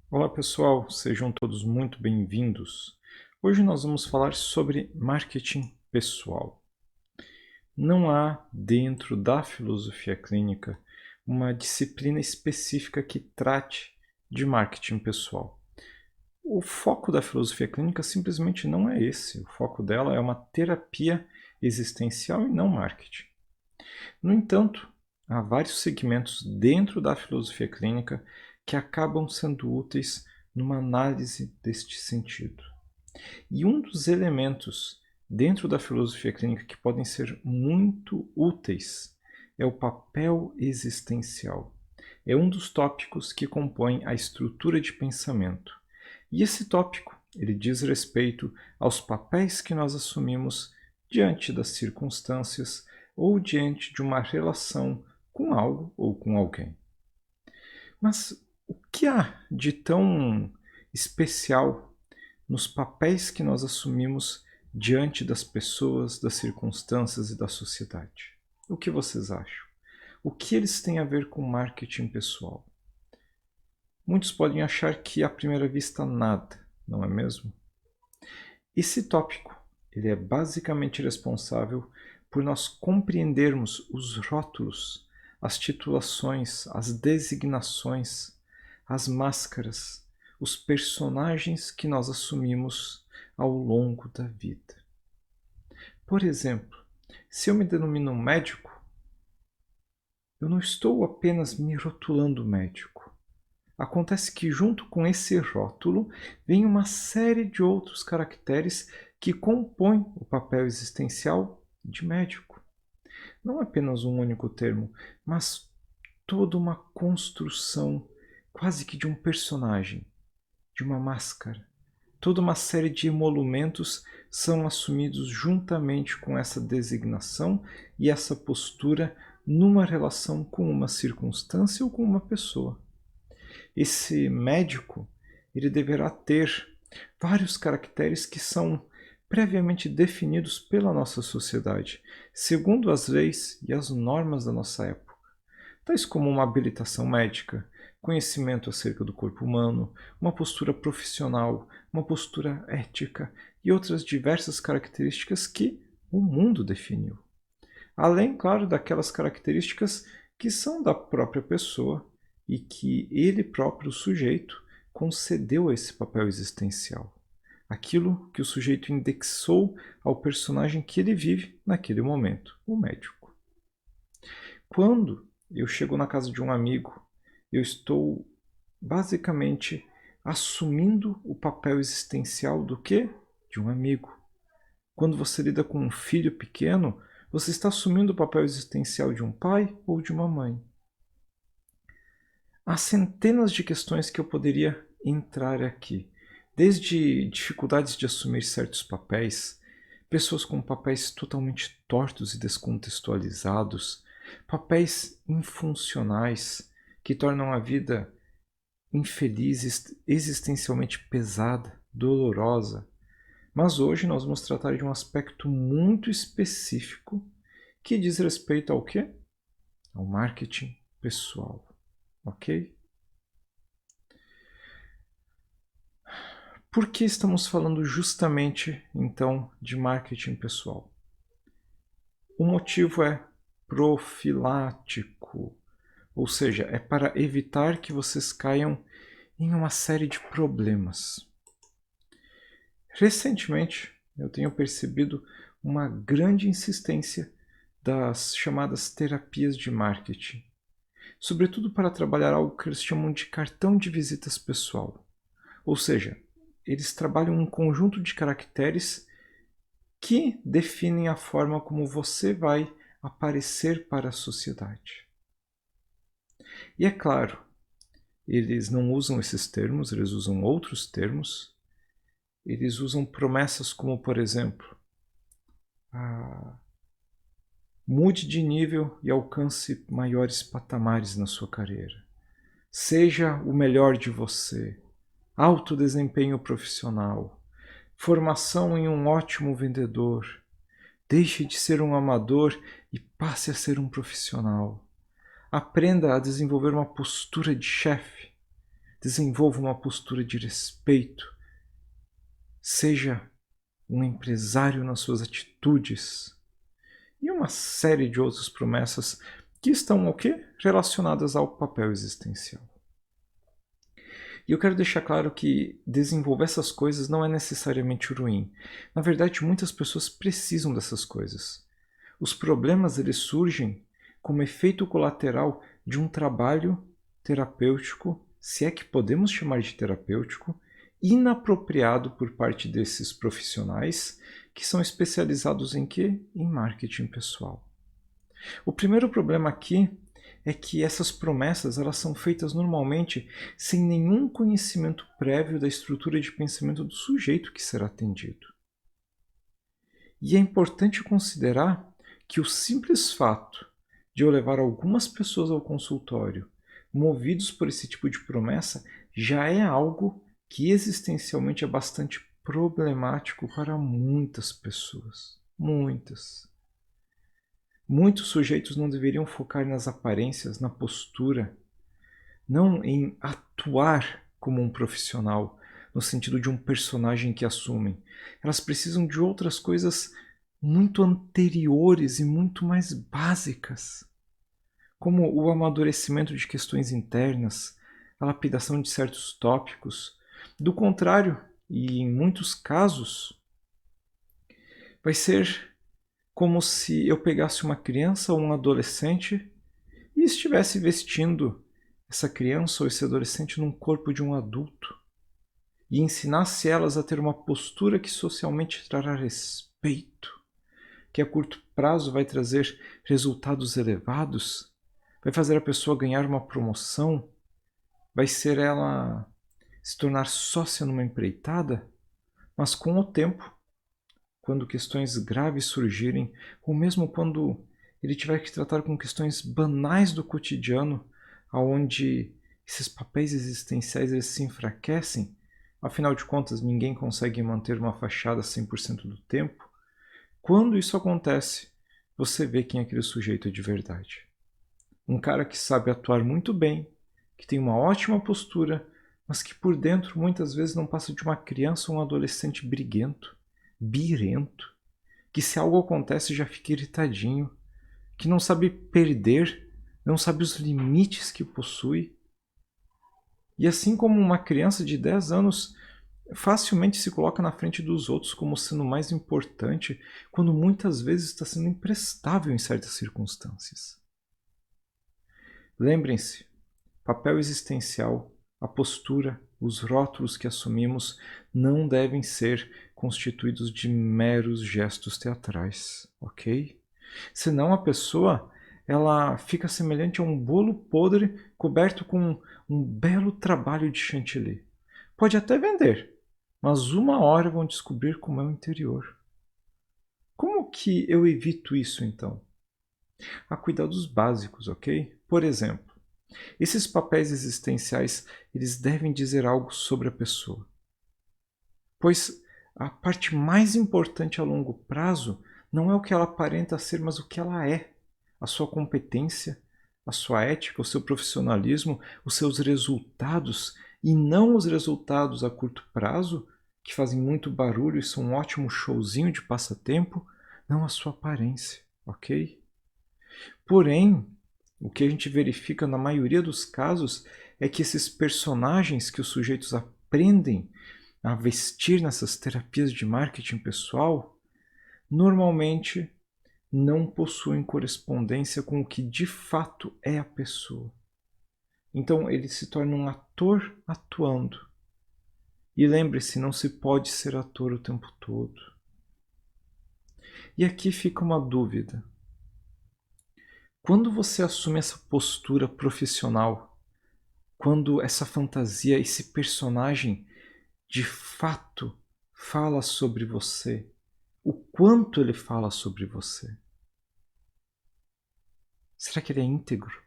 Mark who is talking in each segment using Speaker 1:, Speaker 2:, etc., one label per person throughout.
Speaker 1: Olá pessoal, sejam todos muito bem-vindos. Hoje nós vamos falar sobre marketing pessoal. Não há, dentro da filosofia clínica, uma disciplina específica que trate de marketing pessoal. O foco da filosofia clínica simplesmente não é esse. O foco dela é uma terapia existencial e não marketing. No entanto, há vários segmentos dentro da filosofia clínica que acabam sendo úteis numa análise deste sentido. E um dos elementos dentro da filosofia clínica que podem ser muito úteis é o papel existencial. É um dos tópicos que compõem a estrutura de pensamento. E esse tópico, ele diz respeito aos papéis que nós assumimos diante das circunstâncias ou diante de uma relação com algo ou com alguém. Mas o que há de tão especial nos papéis que nós assumimos diante das pessoas, das circunstâncias e da sociedade? O que vocês acham? O que eles têm a ver com marketing pessoal? Muitos podem achar que à primeira vista nada, não é mesmo? Esse tópico, ele é basicamente responsável por nós compreendermos os rótulos, as titulações, as designações, as máscaras, os personagens que nós assumimos ao longo da vida. Por exemplo, se eu me denomino médico, eu não estou apenas me rotulando médico. Acontece que, junto com esse rótulo, vem uma série de outros caracteres que compõem o papel existencial de médico. Não apenas um único termo, mas toda uma construção, quase que de um personagem, de uma máscara. Toda uma série de emolumentos são assumidos juntamente com essa designação e essa postura numa relação com uma circunstância ou com uma pessoa. Esse médico, ele deverá ter vários caracteres que são previamente definidos pela nossa sociedade, segundo as leis e as normas da nossa época, tais como uma habilitação médica, conhecimento acerca do corpo humano, uma postura profissional, uma postura ética e outras diversas características que o mundo definiu. Além, claro, daquelas características que são da própria pessoa e que ele próprio, o sujeito, concedeu a esse papel existencial. Aquilo que o sujeito indexou ao personagem que ele vive naquele momento, o médico. Quando eu chego na casa de um amigo, eu estou basicamente assumindo o papel existencial do quê? De um amigo. Quando você lida com um filho pequeno, você está assumindo o papel existencial de um pai ou de uma mãe. Há centenas de questões que eu poderia entrar aqui, desde dificuldades de assumir certos papéis, pessoas com papéis totalmente tortos e descontextualizados, papéis infuncionais que tornam a vida infeliz, existencialmente pesada, dolorosa. Mas hoje nós vamos tratar de um aspecto muito específico que diz respeito ao quê? Ao marketing pessoal, ok? Por que estamos falando justamente então de marketing pessoal? O motivo é profilático, ou seja, é para evitar que vocês caiam em uma série de problemas. Recentemente, eu tenho percebido uma grande insistência das chamadas terapias de marketing, sobretudo para trabalhar algo que eles chamam de cartão de visitas pessoal. Ou seja, eles trabalham um conjunto de caracteres que definem a forma como você vai aparecer para a sociedade. E é claro, eles não usam esses termos, eles usam outros termos. Eles usam promessas como, por exemplo, mude de nível e alcance maiores patamares na sua carreira. Seja o melhor de você. Alto desempenho profissional. Formação em um ótimo vendedor. Deixe de ser um amador e passe a ser um profissional. Aprenda a desenvolver uma postura de chefe. desenvolva uma postura de respeito, seja um empresário nas suas atitudes e uma série de outras promessas que estão o quê? Relacionadas ao papel existencial. E eu quero deixar claro que desenvolver essas coisas não é necessariamente ruim. Na verdade, muitas pessoas precisam dessas coisas. Os problemas eles surgem como efeito colateral de um trabalho terapêutico, se é que podemos chamar de terapêutico, inapropriado por parte desses profissionais que são especializados em quê? Em marketing pessoal. O primeiro problema aqui é que essas promessas elas são feitas normalmente sem nenhum conhecimento prévio da estrutura de pensamento do sujeito que será atendido. E é importante considerar que o simples fato de eu levar algumas pessoas ao consultório movidos por esse tipo de promessa já é algo que existencialmente é bastante problemático para muitas pessoas. Muitas. Muitos sujeitos não deveriam focar nas aparências, na postura, não em atuar como um profissional, no sentido de um personagem que assumem. Elas precisam de outras coisas muito anteriores e muito mais básicas, como o amadurecimento de questões internas, a lapidação de certos tópicos. Do contrário, e em muitos casos, vai ser como se eu pegasse uma criança ou um adolescente e estivesse vestindo essa criança ou esse adolescente num corpo de um adulto e ensinasse elas a ter uma postura que socialmente trará respeito, que a curto prazo vai trazer resultados elevados, vai fazer a pessoa ganhar uma promoção, vai ser ela se tornar sócia numa empreitada, mas com o tempo, quando questões graves surgirem, ou mesmo quando ele tiver que tratar com questões banais do cotidiano, aonde esses papéis existenciais eles se enfraquecem, afinal de contas ninguém consegue manter uma fachada 100% do tempo. Quando isso acontece, você vê quem aquele sujeito é de verdade. Um cara que sabe atuar muito bem, que tem uma ótima postura, mas que por dentro muitas vezes não passa de uma criança ou um adolescente briguento, birrento, que se algo acontece já fica irritadinho, que não sabe perder, não sabe os limites que possui. E assim como uma criança de 10 anos facilmente se coloca na frente dos outros como sendo mais importante, quando muitas vezes está sendo imprestável em certas circunstâncias. Lembrem-se, papel existencial, a postura, os rótulos que assumimos não devem ser constituídos de meros gestos teatrais, ok? Senão a pessoa ela fica semelhante a um bolo podre coberto com um belo trabalho de chantilly. Pode até vender, mas uma hora vão descobrir como é o interior. Como que eu evito isso então? A cuidados básicos, ok? Por exemplo, esses papéis existenciais, eles devem dizer algo sobre a pessoa. Pois a parte mais importante a longo prazo não é o que ela aparenta ser, mas o que ela é. A sua competência, a sua ética, o seu profissionalismo, os seus resultados, e não os resultados a curto prazo, que fazem muito barulho e são um ótimo showzinho de passatempo, não a sua aparência, ok? Porém, o que a gente verifica na maioria dos casos é que esses personagens que os sujeitos aprendem a vestir nessas terapias de marketing pessoal, normalmente não possuem correspondência com o que de fato é a pessoa. Então ele se torna um ator atuando. E lembre-se, não se pode ser ator o tempo todo. E aqui fica uma dúvida. Quando você assume essa postura profissional, quando essa fantasia, esse personagem de fato fala sobre você, o quanto ele fala sobre você? Será que ele é íntegro?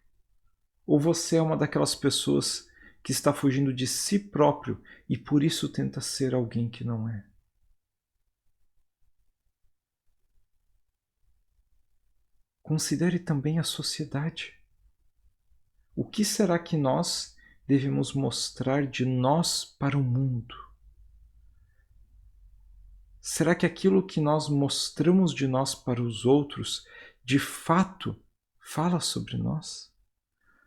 Speaker 1: Ou você é uma daquelas pessoas que está fugindo de si próprio e por isso tenta ser alguém que não é? Considere também a sociedade. O que será que nós devemos mostrar de nós para o mundo? Será que aquilo que nós mostramos de nós para os outros, de fato, fala sobre nós?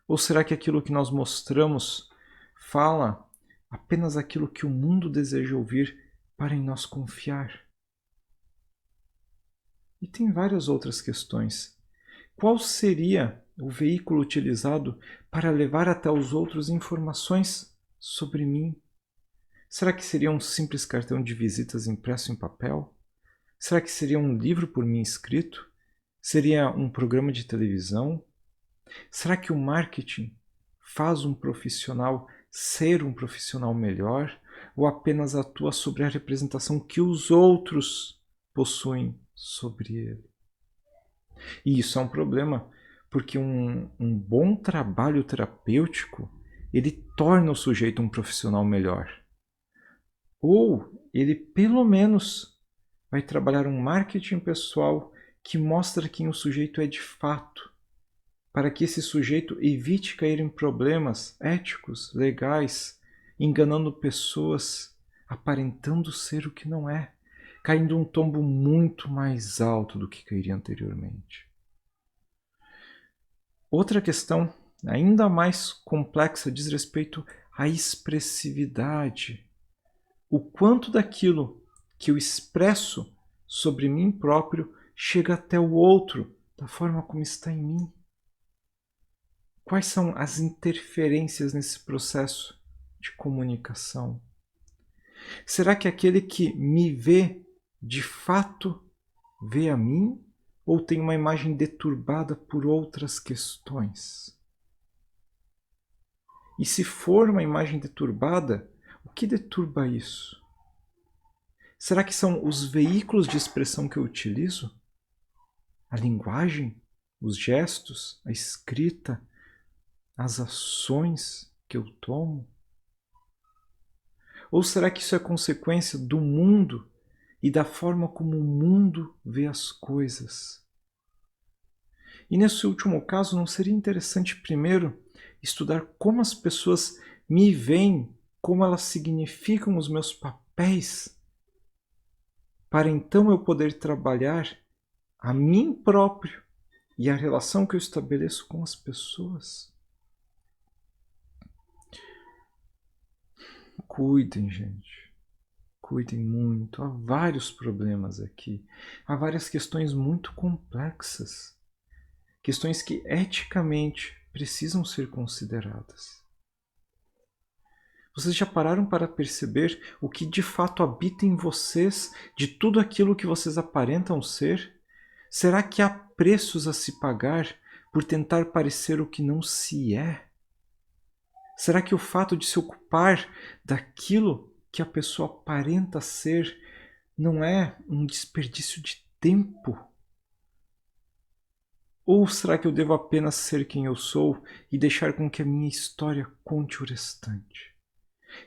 Speaker 1: Ou será que aquilo que nós mostramos fala apenas aquilo que o mundo deseja ouvir para em nós confiar? E tem várias outras questões. Qual seria o veículo utilizado para levar até os outros informações sobre mim? Será que seria um simples cartão de visitas impresso em papel? Será que seria um livro por mim escrito? Seria um programa de televisão? Será que o marketing faz um profissional ser um profissional melhor ou apenas atua sobre a representação que os outros possuem sobre ele? E isso é um problema, porque um bom trabalho terapêutico, ele torna o sujeito um profissional melhor. Ou ele, pelo menos, vai trabalhar um marketing pessoal que mostra quem o sujeito é de fato, para que esse sujeito evite cair em problemas éticos, legais, enganando pessoas, aparentando ser o que não é, caindo um tombo muito mais alto do que cairia anteriormente. Outra questão, ainda mais complexa, diz respeito à expressividade. O quanto daquilo que eu expresso sobre mim próprio chega até o outro da forma como está em mim. Quais são as interferências nesse processo de comunicação? Será que aquele que me vê, de fato, vê a mim ou tem uma imagem deturbada por outras questões? E se for uma imagem deturbada, o que deturba isso? Será que são os veículos de expressão que eu utilizo? A linguagem? Os gestos? A escrita? As ações que eu tomo? Ou será que isso é consequência do mundo e da forma como o mundo vê as coisas? E nesse último caso, não seria interessante primeiro estudar como as pessoas me veem, como elas significam os meus papéis, para então eu poder trabalhar a mim próprio e a relação que eu estabeleço com as pessoas? Cuidem, gente. Cuidem muito. Há vários problemas aqui. Há várias questões muito complexas. Questões que eticamente precisam ser consideradas. Vocês já pararam para perceber o que de fato habita em vocês, de tudo aquilo que vocês aparentam ser? Será que há preços a se pagar por tentar parecer o que não se é? Será que o fato de se ocupar daquilo que a pessoa aparenta ser não é um desperdício de tempo? Ou será que eu devo apenas ser quem eu sou e deixar com que a minha história conte o restante?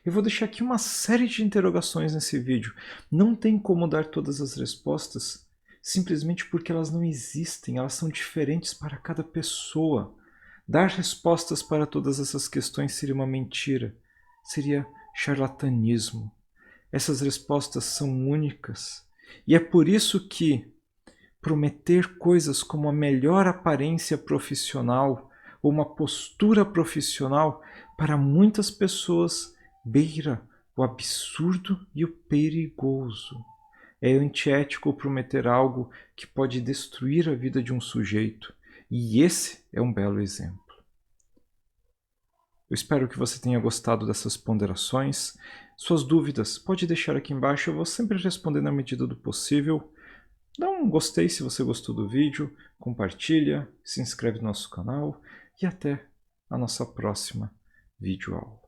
Speaker 1: Eu vou deixar aqui uma série de interrogações nesse vídeo. Não tem como dar todas as respostas, simplesmente porque elas não existem, elas são diferentes para cada pessoa. Dar respostas para todas essas questões seria uma mentira, seria charlatanismo. Essas respostas são únicas. E é por isso que prometer coisas como a melhor aparência profissional ou uma postura profissional, para muitas pessoas, beira o absurdo e o perigoso. É antiético prometer algo que pode destruir a vida de um sujeito. E esse é um belo exemplo. Eu espero que você tenha gostado dessas ponderações. Suas dúvidas pode deixar aqui embaixo, eu vou sempre responder na medida do possível. Dá um gostei se você gostou do vídeo, compartilha, se inscreve no nosso canal e até a nossa próxima videoaula.